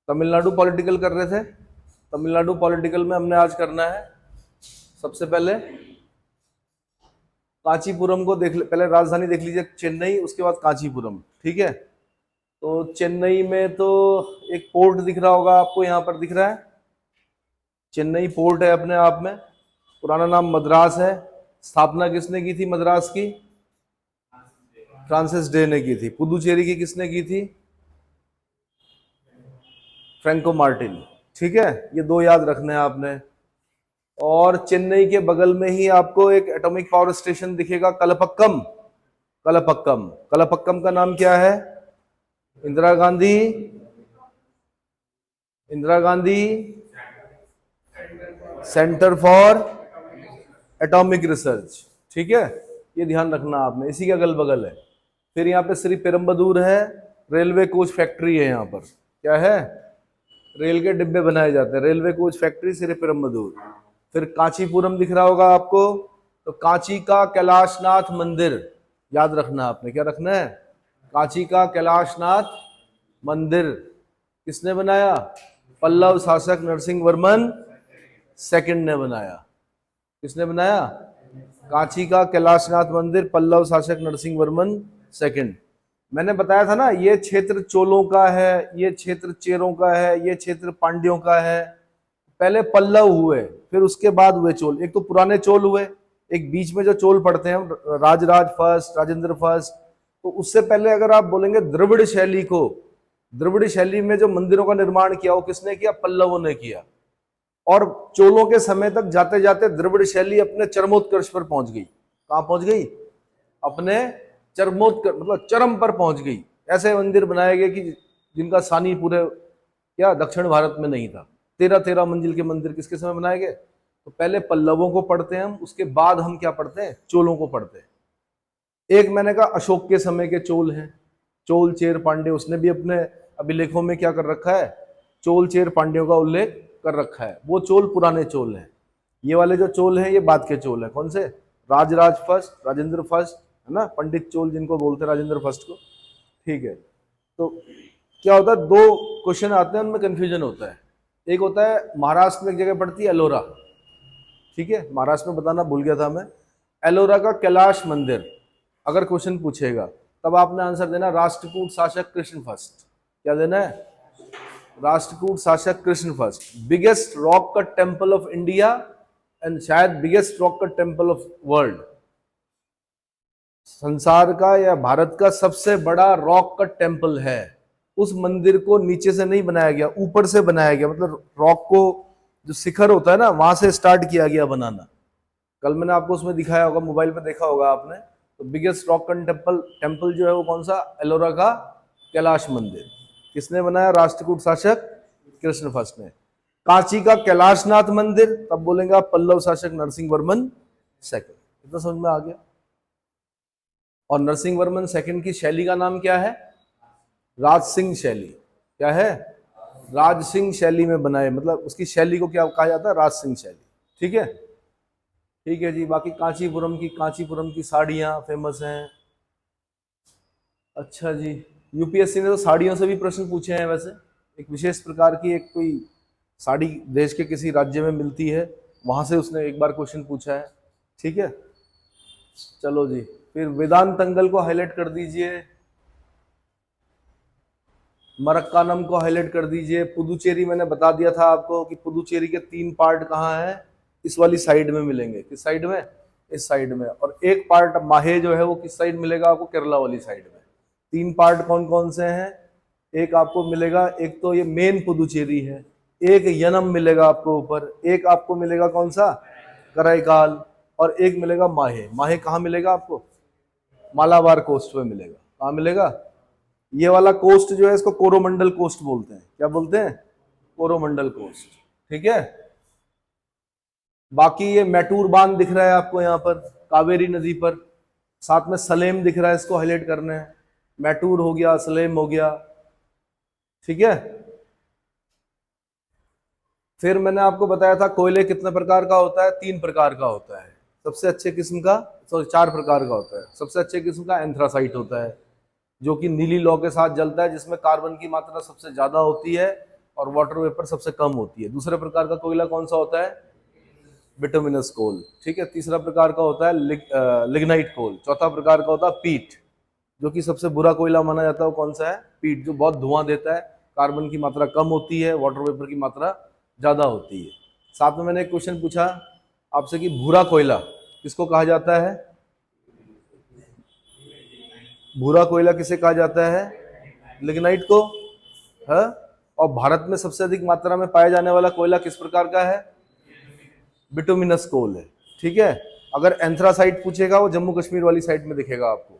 Tamil Nadu political कर रहे थे। तमिलनाडु पॉलिटिकल में हमने आज करना है सबसे पहले कांचीपुरम को देख पहले राजधानी देख लीजिए चेन्नई, उसके बाद कांचीपुरम। ठीक है, तो चेन्नई में तो एक पोर्ट दिख रहा होगा आपको, यहाँ पर दिख रहा है चेन्नई पोर्ट है अपने आप में। पुराना नाम मद्रास है। स्थापना किसने की थी मद्रास की? फ्रांसिस डे ने की थी। पुदुचेरी की किसने की थी? Franco Martin. ठीक है, ये दो याद रखने हैं आपने। और चेन्नई के बगल में ही आपको एक एटॉमिक पावर स्टेशन दिखेगा, कलपक्कम। कलपक्कम, कलपक्कम का नाम क्या है? Indira Gandhi, Indira Gandhi centre for atomic research. ठीक है, ये ध्यान रखना आपने, इसी के अगल बगल है। फिर यहाँ पे श्री पेरम्बदूर है, रेलवे कोच फैक्ट्री है यहाँ पर। क्या है? रेल के डिब्बे बनाए जाते हैं, रेलवे कोच फैक्ट्री श्री पेरम्बदूर। फिर कांचीपुरम दिख रहा होगा आपको, तो कांची का कैलाशनाथ मंदिर याद रखना आपने। क्या रखना है? कांची का कैलाशनाथ मंदिर किसने बनाया? पल्लव शासक नरसिंह वर्मन सेकंड ने बनाया। किसने बनाया? कांची का कैलाशनाथ मंदिर पल्लव शासक नरसिंह वर्मन सेकंड। मैंने बताया था ना, ये क्षेत्र चोलों का है, ये क्षेत्र चेरों का है, ये क्षेत्र पांड्यों का है। पहले पल्लव हुए, फिर उसके बाद हुए चोल। एक तो पुराने चोल हुए, एक बीच में जो चोल पढ़ते हैं हम, राजराज फर्स्ट, राजेंद्र फर्स्ट। तो उससे पहले अगर आप बोलेंगे द्रविड़ शैली को, द्रविड़ शैली में जो मंदिरों का निर्माण किया वो किसने किया? पल्लवों ने किया। और चोलों के समय तक जाते जाते द्रविड़ शैली अपने चरमोत्कर्ष पर पहुंच गई। कहां पहुंच गई? अपने चरमोत्कर्ष, मतलब चरम पर पहुंच गई। ऐसे मंदिर बनाए गए कि जिनका सानी पूरे क्या दक्षिण भारत में नहीं था। 13-13 मंजिल के मंदिर किसके समय बनाए गए? तो पहले पल्लवों को पढ़ते हैं हम, उसके बाद हम क्या पढ़ते हैं? चोलों को पढ़ते हैं। एक मैंने कहा अशोक के समय के चोल हैं, चोल चेर पांड्य। उसने भी अपने अभिलेखों में क्या कर रखा है? चोल चेर पांड्यों का उल्लेख कर रखा है। वो चोल पुराने चोल हैं। ये वाले जो चोल हैं ये बाद के चोल हैं। कौन से? राजराज फर्स्ट, राजेंद्र फर्स्ट, है ना, पंडित चोल जिनको बोलते हैं, राजेंद्र फर्स्ट को। ठीक है, तो क्या होता है, दो क्वेश्चन आते हैं, उनमें कंफ्यूजन होता है। एक होता है महाराष्ट्र में एक जगह पड़ती है एलोरा। ठीक है, महाराष्ट्र में बताना भूल गया था मैं। एलोरा का कैलाश मंदिर अगर क्वेश्चन पूछेगा तब आपने आंसर देना राष्ट्रकूट शासक कृष्ण फर्स्ट। क्या देना है? राष्ट्रकूट शासक Krishna first. Biggest rock cut temple of India and शायद biggest rock cut temple of world. संसार का या भारत का सबसे बड़ा रॉक कट टेम्पल है। उस मंदिर को नीचे से नहीं बनाया गया, ऊपर से बनाया गया। मतलब रॉक को जो शिखर होता है ना, वहां से स्टार्ट किया गया बनाना। कल मैंने आपको उसमें दिखाया होगा, मोबाइल पे देखा होगा आपने। तो बिगेस्ट रॉक कट टेम्पल जो है वो कौन सा? एलोरा का कैलाश मंदिर। किसने बनाया? राष्ट्रकूट शासक कृष्ण फर्स्ट ने। कांची का कैलाशनाथ मंदिर तब बोलेंगे आप पल्लव शासक नरसिंह वर्मन सेकंड। इतना समझ में आ गया? और नरसिंह वर्मन सेकंड की शैली का नाम क्या है? राज सिंह शैली। क्या है? राज सिंह शैली में बनाए, मतलब उसकी शैली को क्या कहा जाता है? राज सिंह शैली। ठीक है, ठीक है जी। बाकी कांचीपुरम की साड़ियां फेमस हैं। अच्छा जी, यूपीएससी ने तो साड़ियों से भी प्रश्न पूछे हैं। वैसे एक विशेष प्रकार की एक कोई साड़ी देश के किसी राज्य में मिलती है, वहां से उसने एक बार क्वेश्चन पूछा है। ठीक है, चलो जी। फिर वेदांत अंगल को हाईलाइट कर दीजिए, मरक्कानम को हाईलाइट कर दीजिए। पुदुचेरी मैंने बता दिया था आपको कि पुदुचेरी के 3 पार्ट कहाँ हैं? इस वाली साइड में मिलेंगे। किस साइड में? इस साइड में। और एक पार्ट माहे जो है वो किस साइड मिलेगा आपको? केरला वाली साइड में। 3 पार्ट कौन कौन से हैं? एक आपको मिलेगा, एक तो ये मेन पुदुचेरी है, एक यनम मिलेगा आपको ऊपर, एक आपको मिलेगा कौन सा? कराईकाल, और एक मिलेगा माहे। माहे कहाँ मिलेगा आपको? मालाबार कोस्ट में मिलेगा। कहाँ मिलेगा? ये वाला कोस्ट जो है इसको कोरोमंडल कोस्ट बोलते हैं। क्या बोलते हैं? कोरोमंडल कोस्ट। ठीक है, बाकी ये मैटूर बांध दिख रहा है आपको यहाँ पर कावेरी नदी पर, साथ में सलेम दिख रहा है, इसको हाईलाइट करना है। मैटूर हो गया, सलेम हो गया। ठीक है, फिर मैंने आपको बताया था कोयले कितने प्रकार का होता है? 3 प्रकार का होता है। सबसे अच्छे किस्म का, सॉरी 4 प्रकार का होता है। सबसे अच्छे किस्म का एंथ्रासाइट होता है, जो कि नीली लौ के साथ जलता है, जिसमें कार्बन की मात्रा सबसे ज्यादा होती है। और वाटर वेपर सबसे कम होती है। दूसरे प्रकार का कोयला कौन सा होता है? बिटुमिनस कोल। ठीक है। तीसरा प्रकार का होता है लिग्नाइट कोल। चौथा प्रकार का होता है पीट, जो कि सबसे बुरा कोयला माना जाता है। वो कौन सा है? पीट, जो बहुत धुआं देता है, कार्बन की मात्रा कम होती है, वाटर वेपर की मात्रा ज्यादा होती है। साथ में मैंने एक क्वेश्चन पूछा आपसे कि भूरा कोयला किसको कहा जाता है? भूरा कोयला किसे कहा जाता है? लिग्नाइट को है। और भारत में सबसे अधिक मात्रा में पाया जाने वाला कोयला किस प्रकार का है? बिटुमिनस कोल है। ठीक है। अगर एंथ्रासाइट पूछेगा वो जम्मू कश्मीर वाली साइड में दिखेगा आपको।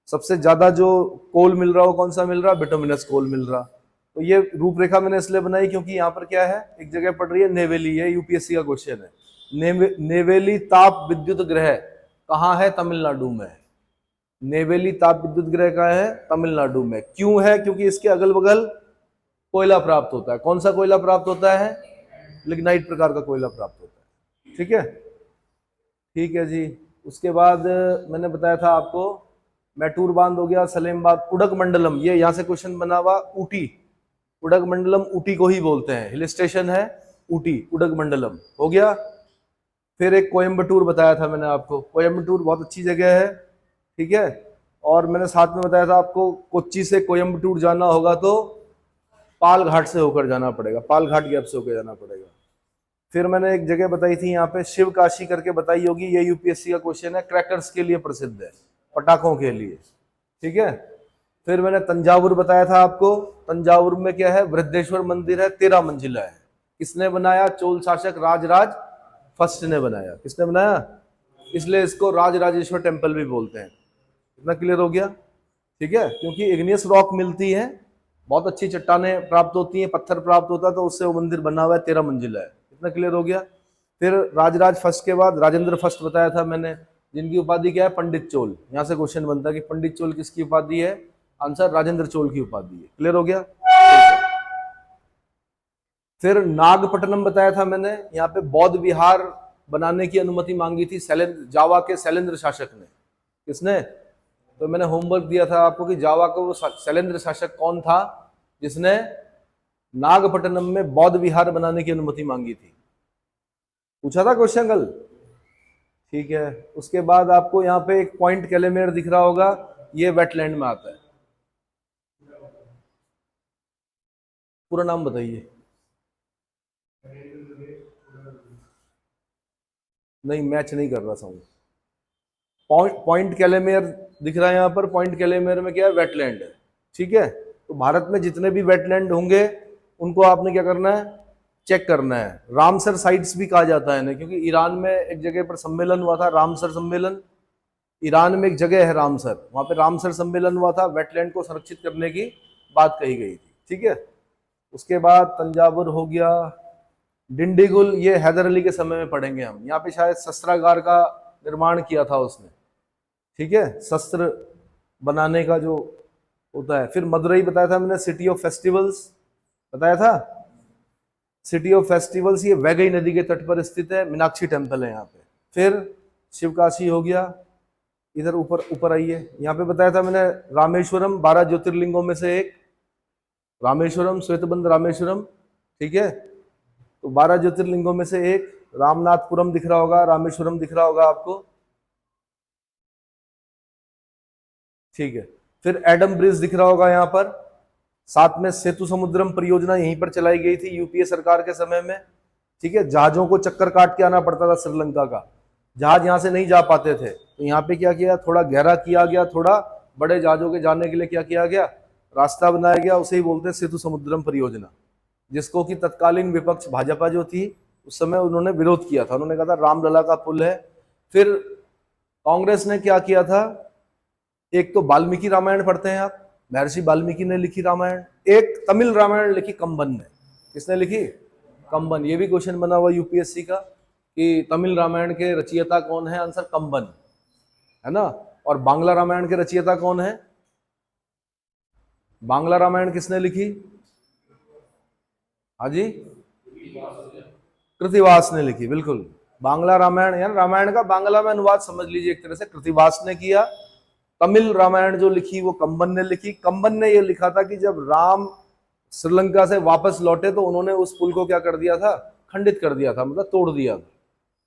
सबसे ज्यादा जो कोल मिल रहा हो कौन सा मिल रहा? बिटुमिनस कोल मिल रहा। तो ये रूपरेखा मैंने इसलिए बनाई क्योंकि यहाँ पर क्या है, एक जगह पढ़ रही है नेवेली है, यूपीएससी का क्वेश्चन है। नेवेली ताप विद्युत ग्रह कहाँ है? तमिलनाडु में। नेवेली ताप विद्युत ग्रह कहाँ है? तमिलनाडु में। क्यों है? क्योंकि इसके अगल बगल कोयला प्राप्त होता है। कौन सा कोयला प्राप्त होता है? लिग्नाइट प्रकार का कोयला प्राप्त होता है। ठीक है। ठीक है जी। उसके बाद मैंने बताया था आपको मैटूर बांध हो गया, सलेमबाग, उडक मंडलम, ये यहाँ से क्वेश्चन बना हुआ। ऊटी, उडक मंडलम ऊटी को ही बोलते हैं, हिल स्टेशन है ऊटी, उडक मंडलम हो गया। फिर एक कोयम्बटूर बताया था मैंने आपको, कोयम्बटूर बहुत अच्छी जगह है। ठीक है। और मैंने साथ में बताया था आपको कोच्चि से कोयम्बटूर जाना होगा तो पाल घाट से होकर जाना पड़ेगा, पाल घाट गैप से होकर जाना पड़ेगा। फिर मैंने एक जगह बताई थी यहाँ पे शिव काशी करके बताई होगी, ये यूपीएससी का क्वेश्चन है, क्रैकर्स के लिए प्रसिद्ध है, पटाखों के लिए। ठीक है। फिर मैंने तंजावुर बताया था आपको। तंजावुर में क्या है? वृद्धेश्वर मंदिर है, 13 मंजिला है। किसने बनाया? चोल शासक राजराज फर्स्ट ने बनाया। किसने बनाया? इसलिए इसको राजराजेश्वर टेम्पल भी बोलते हैं। इतना क्लियर हो गया? ठीक है। क्योंकि इग्नियस रॉक मिलती है, बहुत अच्छी चट्टानें प्राप्त होती हैं, पत्थर प्राप्त होता है, तो उससे वो मंदिर बना हुआ है, 13 मंजिला है। इतना क्लियर हो गया? फिर राजराज फर्स्ट के बाद राजेंद्र फर्स्ट बताया था मैंने, जिनकी उपाधि क्या है? पंडित चोल। यहाँ से क्वेश्चन बनता है कि पंडित चोल किसकी उपाधि है? आंसर राजेंद्र चोल की उपाधि है। क्लियर हो गया? फिर नागपट्टनम बताया था मैंने, यहाँ पे बौद्ध विहार बनाने की अनुमति मांगी थी जावा के शैलेंद्र शासक ने। किसने? तो मैंने होमवर्क दिया था आपको कि जावा का वो शैलेंद्र शासक कौन था जिसने नागपट्टनम में बौद्ध विहार बनाने की अनुमति मांगी थी, पूछा था क्वेश्चन कल। ठीक है। उसके बाद आपको यहाँ पे एक पॉइंट कैलेमेर दिख रहा होगा, ये वेटलैंड में आता है। पूरा नाम बताइए। नहीं, मैच नहीं कर रहा साउंड। पॉइंट कैलेमेर दिख रहा है यहाँ पर। पॉइंट कैलेमेर में क्या है? वेटलैंड है। ठीक है। तो भारत में जितने भी वेटलैंड होंगे उनको आपने क्या करना है? चेक करना है। रामसर साइट्स भी कहा जाता है ना, क्योंकि ईरान में एक जगह पर सम्मेलन हुआ था, रामसर सम्मेलन। ईरान में एक जगह है रामसर, वहां पे रामसर सम्मेलन हुआ था, वेटलैंड को संरक्षित करने की बात कही गई थी। ठीक है। उसके बाद तंजावुर हो गया। डिंडीगुल, ये हैदर अली के समय में पढ़ेंगे हम। यहाँ पे शायद शस्त्रागार का निर्माण किया था उसने। ठीक है। शस्त्र बनाने का जो होता है। फिर मदुरई बताया था मैंने, सिटी ऑफ फेस्टिवल्स बताया था। सिटी ऑफ फेस्टिवल्स ये वैगई नदी के तट पर स्थित है, मीनाक्षी टेम्पल है यहाँ पे। फिर शिवकाशी हो गया। इधर ऊपर ऊपर आइए, यहाँ पे बताया था मैंने रामेश्वरम 12 ज्योतिर्लिंगों में से एक, रामेश्वरम, श्वेतबंध रामेश्वरम। ठीक है। तो 12 ज्योतिर्लिंगों में से एक। रामनाथपुरम दिख रहा होगा, रामेश्वरम दिख रहा होगा आपको। ठीक है। फिर एडम ब्रिज दिख रहा होगा यहाँ पर। साथ में सेतु समुद्रम परियोजना यहीं पर चलाई गई थी यूपीए सरकार के समय में। ठीक है। जहाजों को चक्कर काट के आना पड़ता था श्रीलंका का, जहाज यहाँ से नहीं जा पाते थे, तो यहाँ पे क्या किया? थोड़ा गहरा किया गया, थोड़ा बड़े जहाजों के जाने के लिए क्या किया गया? रास्ता बनाया गया। उसे ही बोलते हैं सेतु समुद्रम परियोजना, जिसको कि तत्कालीन विपक्ष भाजपा जो थी उस समय उन्होंने विरोध किया था। उन्होंने कहा था रामलला का पुल है। फिर कांग्रेस ने क्या किया था? एक तो वाल्मीकि रामायण पढ़ते हैं आप, महर्षि वाल्मीकि ने लिखी रामायण। एक तमिल रामायण लिखी कंबन ने। किसने लिखी? कंबन। ये भी क्वेश्चन बना हुआ यूपीएससी का कि तमिल रामायण के रचयिता कौन है? आंसर कंबन है ना। और बांग्ला रामायण के रचयिता कौन है? बांग्ला रामायण किसने लिखी? हाँ जी, कृतिवास ने लिखी। बिल्कुल। बांग्ला रामायण यानी रामायण का बांग्ला में अनुवाद समझ लीजिए एक तरह से, कृतिवास ने किया। तमिल रामायण जो लिखी वो कंबन ने लिखी। कंबन ने ये लिखा था कि जब राम श्रीलंका से वापस लौटे तो उन्होंने उस पुल को क्या कर दिया था, खंडित कर दिया था, मतलब तोड़ दिया था,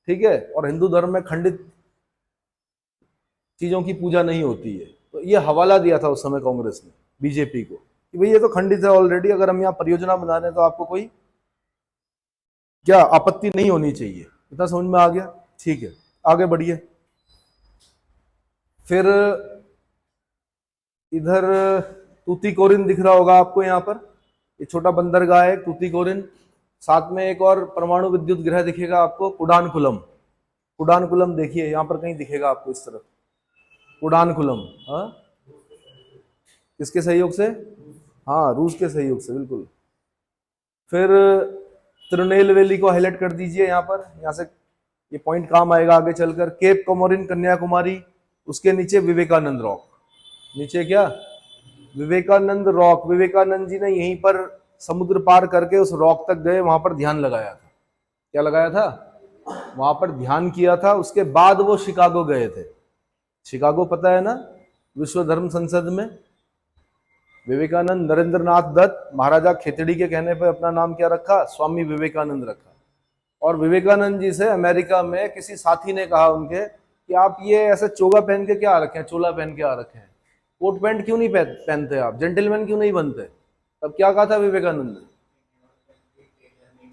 ठीक है। और हिंदू धर्म में खंडित चीजों की पूजा नहीं होती है। तो ये हवाला दिया था उस समय कांग्रेस ने बीजेपी को कि भाई ये तो खंडित है ऑलरेडी, अगर हम यहाँ परियोजना बना रहे हैं तो आपको कोई क्या आपत्ति नहीं होनी चाहिए। इतना समझ में आ गया, ठीक है, आगे बढ़िए। फिर इधर तूतीकोरिन दिख रहा होगा आपको, यहाँ पर ये छोटा बंदरगाह है तूतीकोरिन, साथ में एक और परमाणु विद्युत गृह दिखेगा आपको, कुडानकुलम। कुडानकुलम देखिए यहाँ पर कहीं दिखेगा आपको इस तरफ, कुडानकुलम। हाँ, किसके सहयोग से? हाँ, रूस के सहयोग से, बिल्कुल। फिर तिरुनेलवेली को हाईलाइट कर दीजिए यहाँ पर, यहाँ से ये पॉइंट काम आएगा आगे चलकर। केप कोमोरिन कन्याकुमारी, उसके नीचे विवेकानंद रॉक। नीचे क्या? विवेकानंद रॉक। विवेकानंद जी ने यहीं पर समुद्र पार करके उस रॉक तक गए, वहां पर ध्यान लगाया था। क्या लगाया था? वहां पर ध्यान किया था। उसके बाद वो शिकागो गए थे। शिकागो पता है ना, विश्व धर्म संसद में विवेकानंद, नरेंद्रनाथ दत्त, महाराजा खेतड़ी के कहने पर अपना नाम क्या रखा? स्वामी विवेकानंद रखा। और विवेकानंद जी से अमेरिका में किसी साथी ने कहा उनके कि आप ये ऐसे चोगा पहन के क्या आ रखे हैं, चोला पहन के आ रखे हैं, कोट पैंट क्यों नहीं पहनते आप, जेंटलमैन क्यों नहीं बनते? तब क्या कहा था विवेकानंद ने?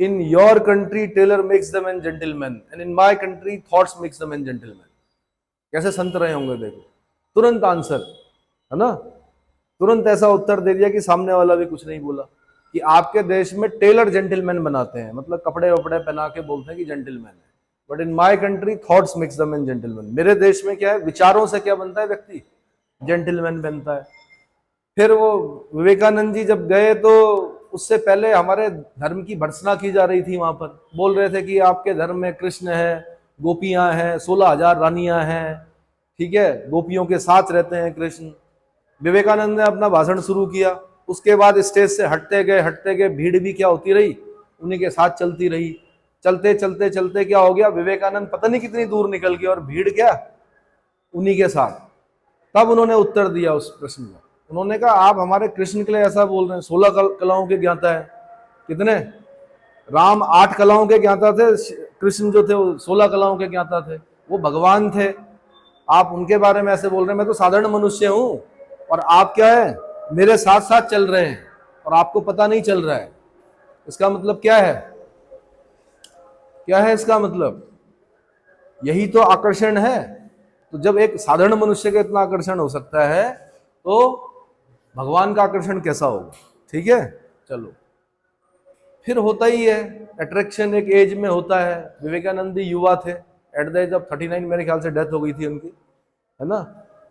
In your country tailor makes the man gentleman and in my country thoughts makes the man gentleman. कैसे संत रहे होंगे देखो, तुरंत आंसर, है ना, तुरंत ऐसा उत्तर दे दिया कि सामने वाला भी कुछ नहीं बोला। कि आपके देश में टेलर जेंटलमैन बनाते हैं, मतलब कपड़े वपड़े पहना के बोलते हैं कि जेंटलमैन है, but in my country thoughts makes the man gentleman. मेरे देश में क्या है, विचारों से क्या बनता है व्यक्ति? जेंटलमैन बनता है। फिर वो विवेकानंद जी जब गए तो उससे पहले हमारे धर्म की भर्त्सना की जा रही थी वहां पर। बोल रहे थे कि आपके धर्म में कृष्ण है, गोपियां हैं, 16,000 रानियां हैं, ठीक है, गोपियों के साथ रहते हैं कृष्ण। विवेकानंद ने अपना भाषण शुरू किया, उसके बाद स्टेज से हटते गए, भीड़ भी क्या होती रही, उन्हीं के साथ चलती रही। चलते चलते चलते क्या हो गया, विवेकानंद पता नहीं कितनी दूर निकल गया और भीड़ क्या, उन्हीं के साथ। तब उन्होंने उत्तर दिया उस प्रश्न का। उन्होंने कहा आप हमारे कृष्ण के लिए ऐसा बोल रहे हैं, 16 कलाओं के ज्ञाता है। कितने? राम 8 कलाओं के ज्ञाता थे, कृष्ण जो थे वो 16 कलाओं के ज्ञाता थे, वो भगवान थे। आप उनके बारे में ऐसे बोल रहे हैं, मैं तो साधारण मनुष्य हूं और आप क्या है, मेरे साथ साथ चल रहे हैं और आपको पता नहीं चल रहा है। इसका मतलब क्या है? क्या है इसका मतलब? यही तो आकर्षण है। तो जब एक साधारण मनुष्य का इतना आकर्षण हो सकता है तो भगवान का आकर्षण कैसा होगा? ठीक है, चलो। फिर होता ही है अट्रैक्शन, एक एज में होता है। विवेकानंद युवा थे, एट द एज ऑफ 39 मेरे ख्याल से डेथ हो गई थी उनकी, है ना।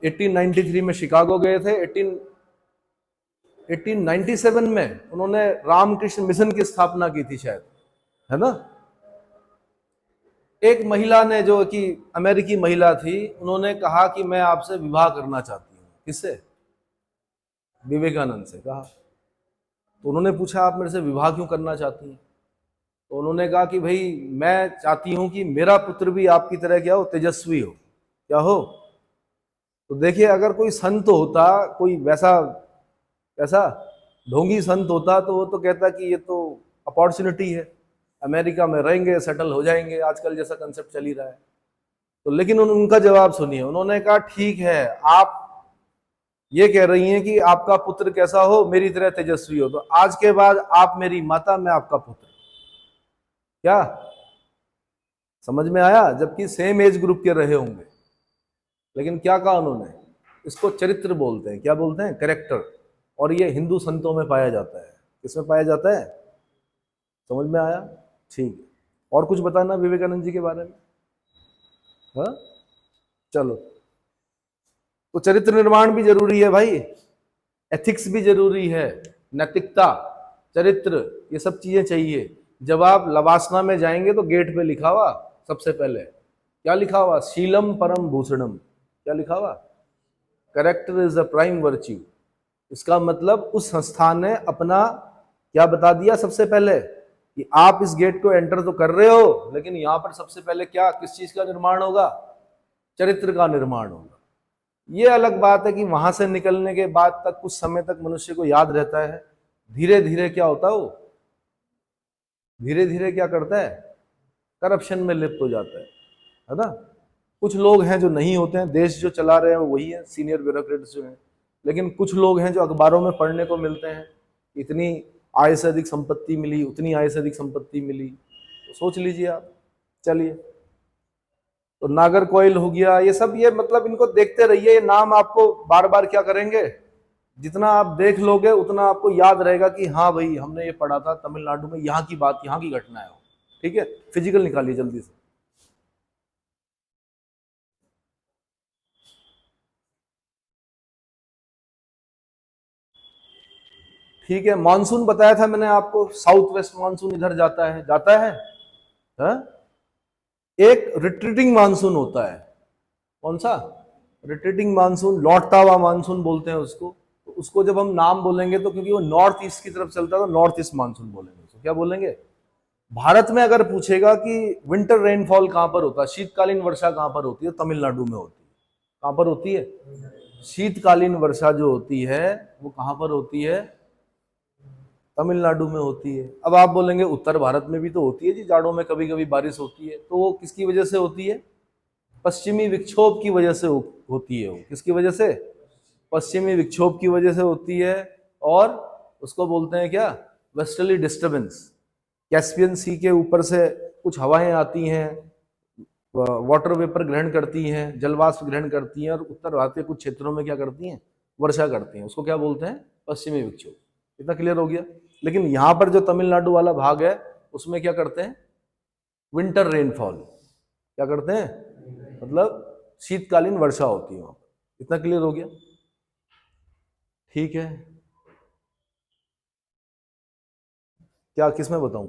1893 में शिकागो गए थे। 1897 में उन्होंने रामकृष्ण मिशन की स्थापना की थी शायद, है ना। एक महिला ने, जो कि अमेरिकी महिला थी, उन्होंने कहा कि मैं आपसे विवाह करना चाहती हूँ। किससे? विवेकानंद से कहा। तो उन्होंने पूछा आप मेरे से विवाह क्यों करना चाहती हैं? तो उन्होंने कहा कि भाई मैं चाहती हूं कि मेरा पुत्र भी आपकी तरह क्या हो, तेजस्वी हो। क्या हो? तो देखिए, अगर कोई संत होता, कोई वैसा ऐसा ढोंगी संत होता, तो वो तो कहता कि ये तो अपॉर्चुनिटी है, अमेरिका में रहेंगे, सेटल हो जाएंगे, आजकल जैसा कंसेप्ट चल ही रहा है। तो लेकिन उनका जवाब सुनिए। उन्होंने कहा ठीक है, आप ये कह रही हैं कि आपका पुत्र कैसा हो, मेरी तरह तेजस्वी हो, तो आज के बाद आप मेरी माता, मैं आपका पुत्र। क्या समझ में आया? जबकि सेम एज ग्रुप के रहे होंगे। लेकिन क्या कहा उन्होंने? इसको चरित्र बोलते हैं। क्या बोलते हैं? कैरेक्टर। और ये हिंदू संतों में पाया जाता है। किसमें पाया जाता है? समझ में आया? ठीक है। और कुछ बताना विवेकानंद जी के बारे में? हाँ, चलो। तो चरित्र निर्माण भी जरूरी है भाई, एथिक्स भी जरूरी है, नैतिकता, चरित्र, ये सब चीजें चाहिए। जब आप लवासना में जाएंगे तो गेट पे लिखा हुआ, सबसे पहले क्या लिखा हुआ? शीलम परम भूषणम। क्या लिखा हुआ? Character is the prime virtue. इसका मतलब उस संस्थान ने अपना क्या बता दिया सबसे पहले, कि आप इस गेट को एंटर तो कर रहे हो, लेकिन यहां पर सबसे पहले क्या, किस चीज का निर्माण होगा? चरित्र का निर्माण होगा। ये अलग बात है कि वहां से निकलने के बाद तक कुछ समय तक मनुष्य को याद रहता है, धीरे धीरे क्या होता है वो, धीरे धीरे क्या करता है, करप्शन में लिप्त हो जाता है ना। कुछ लोग हैं जो नहीं होते हैं, देश जो चला रहे हैं वो वही है, सीनियर ब्यूरोक्रेट्स जो हैं, लेकिन कुछ लोग हैं जो अखबारों में पढ़ने को मिलते हैं, इतनी आय से अधिक संपत्ति मिली, उतनी आय से अधिक संपत्ति मिली, तो सोच लीजिए आप। चलिए, तो नागरकोइल हो गया, ये सब, ये मतलब इनको देखते रहिए, ये नाम आपको बार बार क्या करेंगे, जितना आप देख लोगे उतना आपको याद रहेगा कि हाँ भाई हमने ये पढ़ा था, तमिलनाडु में यहाँ की बात, यहाँ की घटना है। ठीक है, फिजिकल निकालिए जल्दी से। ठीक है, मानसून बताया था मैंने आपको, साउथ वेस्ट मानसून इधर जाता है, जाता है हा? एक रिट्रीटिंग मानसून होता है, कौन सा, रिट्रीटिंग मानसून, लौटता हुआ मानसून बोलते हैं उसको। तो उसको जब हम नाम बोलेंगे तो क्योंकि वो नॉर्थ ईस्ट की तरफ चलता है तो नॉर्थ ईस्ट मानसून बोलेंगे उसको, क्या बोलेंगे। भारत में अगर पूछेगा कि विंटर रेनफॉल कहां पर होता है, शीतकालीन वर्षा कहां पर होती है, तमिलनाडु में होती है। कहां पर होती है, शीतकालीन वर्षा जो होती है वो कहां पर होती है, तमिलनाडु में होती है। अब आप बोलेंगे उत्तर भारत में भी तो होती है जी, जाड़ों में कभी कभी बारिश होती है, तो वो किसकी वजह से होती है, पश्चिमी विक्षोभ की वजह से होती है। वो किसकी वजह से, पश्चिमी विक्षोभ की वजह से होती है। और उसको बोलते हैं क्या, वेस्टर्ली डिस्टर्बेंस। कैस्पियन सी के ऊपर से कुछ हवाएं आती हैं, वाटर वेपर ग्रहण करती हैं, जलवाष्प ग्रहण करती हैं, और उत्तर भारत के कुछ क्षेत्रों में क्या करती हैं, वर्षा करती हैं, उसको क्या बोलते हैं, पश्चिमी विक्षोभ। इतना क्लियर हो गया। लेकिन यहाँ पर जो तमिलनाडु वाला भाग है उसमें क्या करते हैं, विंटर रेनफॉल, क्या करते हैं, मतलब शीतकालीन वर्षा होती है वहां पर। इतना क्लियर हो गया। ठीक है, क्या किस में बताऊं।